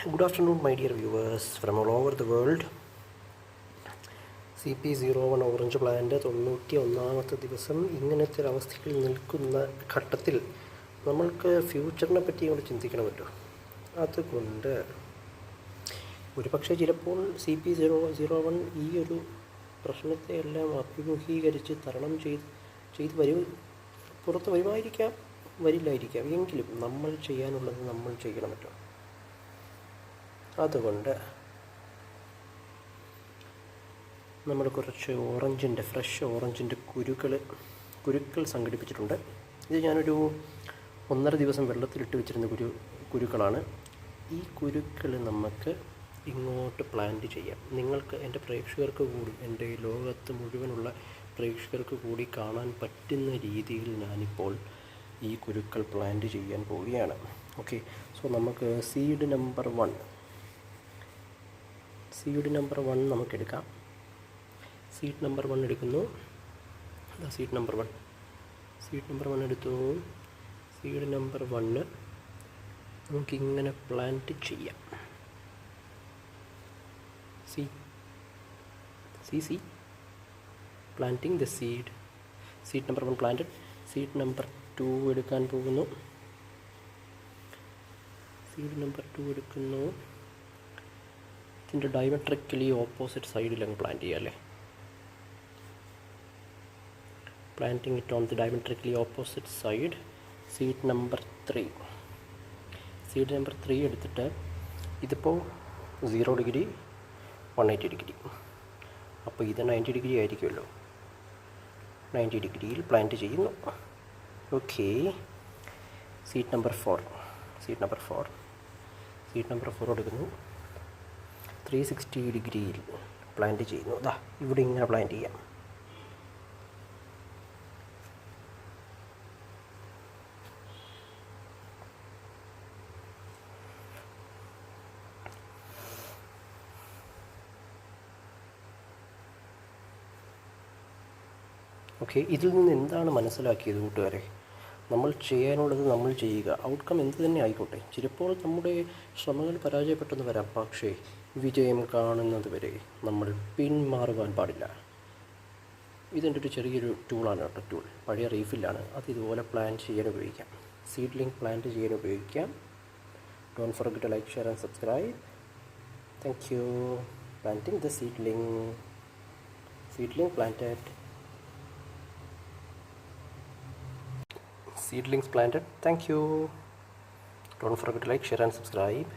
Good afternoon, my dear viewers from all over the world. CP01 orange plant 91ാമത്തെ ദിവസം ഇങ്ങനത്തെ ഒരവസ്ഥയിൽ നിൽക്കുന്ന ഘട്ടത്തിൽ നമ്മൾക്ക് ഫ്യൂച്ചറിനെ പറ്റി കൂടി ചിന്തിക്കണമല്ലോ. അതുകൊണ്ട് ഒരുപക്ഷെ ചിലപ്പോൾ CP01 ഈ ഒരു പ്രശ്നത്തെ എല്ലാം അഭിമുഖീകരിച്ച് തരണം ചെയ്ത് പുറത്ത് വരുമായിരിക്കാം, വരില്ലായിരിക്കാം. എങ്കിലും നമ്മൾ ചെയ്യാനുള്ളത് നമ്മൾ ചെയ്യണമല്ലോ. അതുകൊണ്ട് നമ്മൾ കുറച്ച് ഫ്രഷ് ഓറഞ്ചിൻ്റെ കുരുക്കൾ സംഘടിപ്പിച്ചിട്ടുണ്ട്. ഇത് ഞാനൊരു 1.5 ദിവസം വെള്ളത്തിലിട്ട് വെച്ചിരുന്ന കുരുക്കളാണ്. ഈ കുരുക്കൾ നമുക്ക് ഇങ്ങോട്ട് പ്ലാന്റ് ചെയ്യാം. നിങ്ങൾക്ക്, എൻ്റെ പ്രേക്ഷകർക്ക് കൂടി, എൻ്റെ ലോകത്ത് മുഴുവനുള്ള പ്രേക്ഷകർക്ക് കൂടി കാണാൻ പറ്റുന്ന രീതിയിൽ ഞാനിപ്പോൾ ഈ കുരുക്കൾ പ്ലാന്റ് ചെയ്യാൻ പോവുകയാണ്. ഓക്കെ, സോ നമുക്ക് സീഡ് നമ്പർ 1 നമുക്കെടുക്കാം. സീഡ് നമ്പർ 1 എടുക്കുന്നു. സീഡ് നമ്പർ 1 എടുത്തു. സീഡ് നമ്പർ 1 നമുക്കിങ്ങനെ പ്ലാന്റ് ചെയ്യാം. C planting the seed number 1 planted. Seed number 2 എടുക്കാൻ പോകുന്നു. സീഡ് നമ്പർ 2 എടുക്കുന്നു. ഇതിൻ്റെ ഡയമെട്രിക്കലി ഓപ്പോസിറ്റ് സൈഡിൽ അങ്ങ് പ്ലാന്റ് ചെയ്യാം അല്ലേ. Planting it on the diametrically opposite side. Seed number 3 എടുത്തിട്ട് ഇതിപ്പോൾ 0 ഡിഗ്രി 180 ഡിഗ്രി, അപ്പോൾ ഇത് 90 ഡിഗ്രി ആയിരിക്കുമല്ലോ. 90 ഡിഗ്രിയിൽ പ്ലാന്റ് ചെയ്യുന്നു. ഓക്കെ, സീഡ് നമ്പർ 4 എടുക്കുന്നു. 360 ഡിഗ്രിയിൽ പ്ലാന്റ് ചെയ്യുന്നു. ഇവിടെ ഇങ്ങനെ പ്ലാന്റ് ചെയ്യാം. ഓക്കെ, ഇതിൽ നിന്ന് എന്താണ് മനസ്സിലാക്കിയത് കൂട്ടുകാരെ? നമ്മൾ ചെയ്യാനുള്ളത് നമ്മൾ ചെയ്യുക. ഔട്ട്കം എന്ത് തന്നെ ആയിക്കോട്ടെ. ചിലപ്പോൾ നമ്മുടെ ശ്രമങ്ങൾ പരാജയപ്പെട്ടെന്ന് വരാം, പക്ഷേ വിജയം കാണുന്നത് വരെ നമ്മൾ പിന്മാറുവാൻ പാടില്ല. ഇതിൻ്റെ ഒരു ചെറിയൊരു ടൂളാണ് കേട്ടോ. പഴയ റീഫില്ലാണ്. അത് ഇതുപോലെ പ്ലാന്റ് ചെയ്യാൻ ഉപയോഗിക്കാം. സീഡ്ലിംഗ് പ്ലാന്റ് ചെയ്യാൻ ഉപയോഗിക്കാം. Don't forget to like, share and subscribe. Thank you. Planting the seedling planted. Seedlings planted. Thank you. Don't forget to like, share and subscribe.